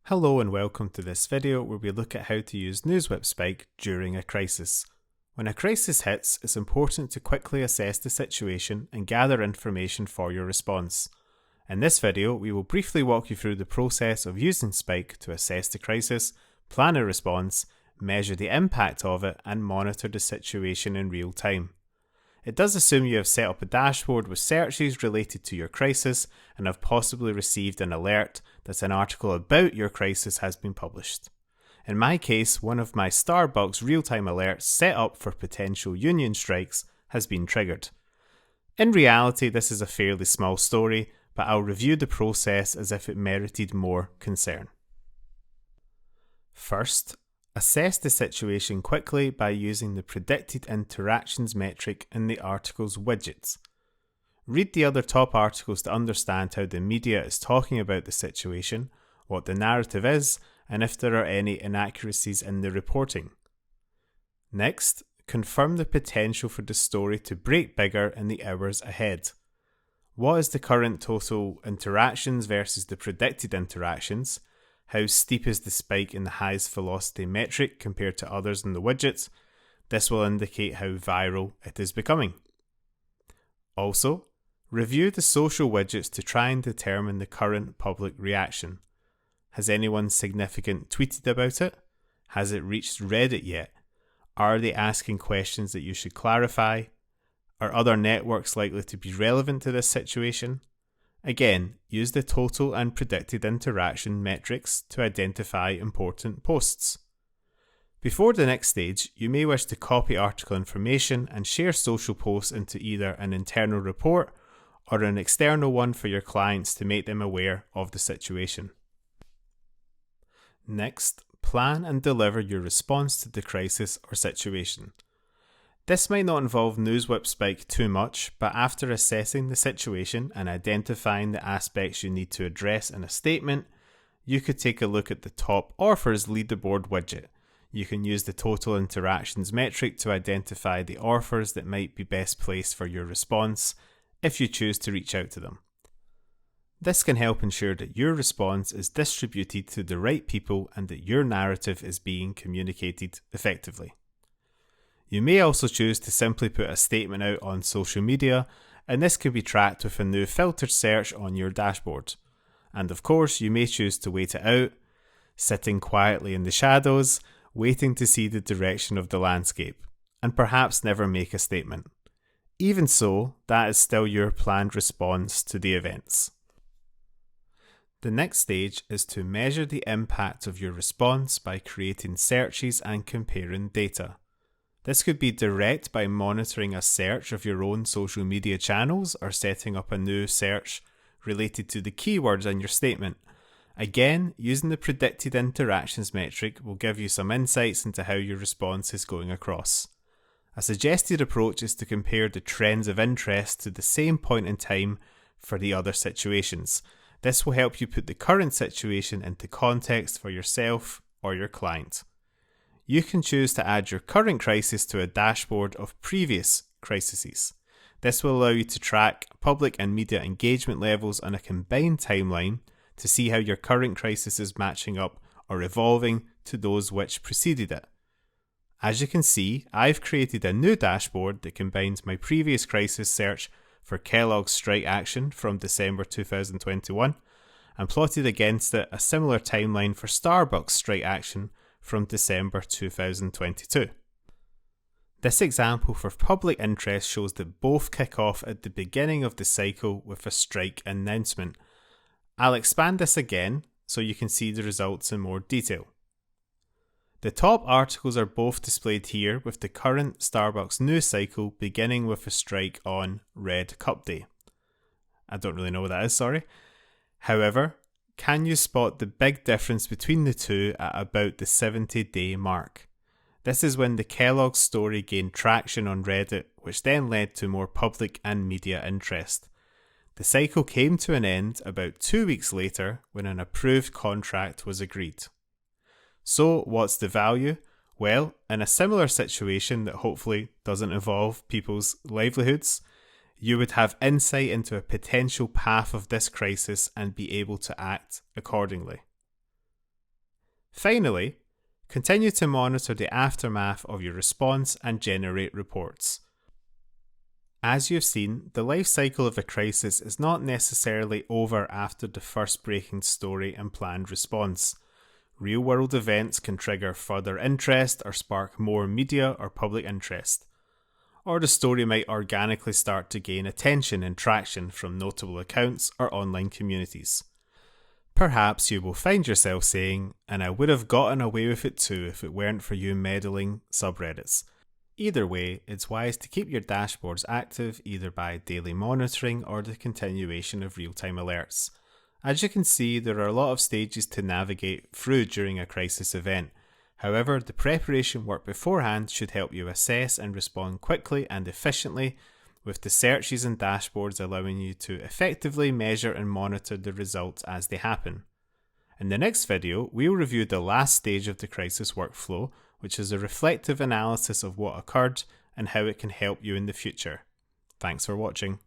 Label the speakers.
Speaker 1: Hello and welcome to this video where we look at how to use NewsWhip Spike during a crisis. When a crisis hits, it's important to quickly assess the situation and gather information for your response. In this video, we will briefly walk you through the process of using Spike to assess the crisis, plan a response, measure the impact of it, and monitor the situation in real time. It does assume you have set up a dashboard with searches related to your crisis and have possibly received an alert that an article about your crisis has been published. In my case, one of my Starbucks real-time alerts set up for potential union strikes has been triggered. In reality, this is a fairly small story, but I'll review the process as if it merited more concern. First, assess the situation quickly by using the predicted interactions metric in the article's widgets. Read the other top articles to understand how the media is talking about the situation, what the narrative is, and if there are any inaccuracies in the reporting. Next, confirm the potential for the story to break bigger in the hours ahead. What is the current total interactions versus the predicted interactions? How steep is the spike in the highest velocity metric compared to others in the widget? This will indicate how viral it is becoming. Also, review the social widgets to try and determine the current public reaction. Has anyone significant tweeted about it? Has it reached Reddit yet? Are they asking questions that you should clarify? Are other networks likely to be relevant to this situation? Again, use the total and predicted interaction metrics to identify important posts. Before the next stage, you may wish to copy article information and share social posts into either an internal report or an external one for your clients to make them aware of the situation. Next, plan and deliver your response to the crisis or situation. This might not involve NewsWhip Spike too much, but after assessing the situation and identifying the aspects you need to address in a statement, you could take a look at the top Offers leaderboard widget. You can use the total interactions metric to identify the offers that might be best placed for your response if you choose to reach out to them. This can help ensure that your response is distributed to the right people and that your narrative is being communicated effectively. You may also choose to simply put a statement out on social media, and this can be tracked with a new filtered search on your dashboard. And of course, you may choose to wait it out, sitting quietly in the shadows, waiting to see the direction of the landscape, and perhaps never make a statement. Even so, that is still your planned response to the events. The next stage is to measure the impact of your response by creating searches and comparing data. This could be direct by monitoring a search of your own social media channels or setting up a new search related to the keywords in your statement. Again, using the predicted interactions metric will give you some insights into how your response is going across. A suggested approach is to compare the trends of interest to the same point in time for the other situations. This will help you put the current situation into context for yourself or your client. You can choose to add your current crisis to a dashboard of previous crises. This will allow you to track public and media engagement levels on a combined timeline to see how your current crisis is matching up or evolving to those which preceded it. As you can see, I've created a new dashboard that combines my previous crisis search for Kellogg's strike action from December 2021 and plotted against it a similar timeline for Starbucks strike action from December 2022. This example for public interest shows that both kick off at the beginning of the cycle with a strike announcement. I'll expand this again so you can see the results in more detail. The top articles are both displayed here with the current Starbucks news cycle beginning with a strike on Red Cup Day. I don't really know what that is, sorry. However, can you spot the big difference between the two at about the 70-day mark? This is when the Kellogg's story gained traction on Reddit, which then led to more public and media interest. The cycle came to an end about 2 weeks later when an approved contract was agreed. So what's the value? Well, in a similar situation that hopefully doesn't involve people's livelihoods, you would have insight into a potential path of this crisis and be able to act accordingly. Finally, continue to monitor the aftermath of your response and generate reports. As you've seen, the life cycle of a crisis is not necessarily over after the first breaking story and planned response. Real-world events can trigger further interest or spark more media or public interest. Or the story might organically start to gain attention and traction from notable accounts or online communities. Perhaps you will find yourself saying, "And I would have gotten away with it too if it weren't for you meddling subreddits." Either way, it's wise to keep your dashboards active either by daily monitoring or the continuation of real-time alerts. As you can see, there are a lot of stages to navigate through during a crisis event. However, the preparation work beforehand should help you assess and respond quickly and efficiently, with the searches and dashboards allowing you to effectively measure and monitor the results as they happen. In the next video, we'll review the last stage of the crisis workflow, which is a reflective analysis of what occurred and how it can help you in the future. Thanks for watching.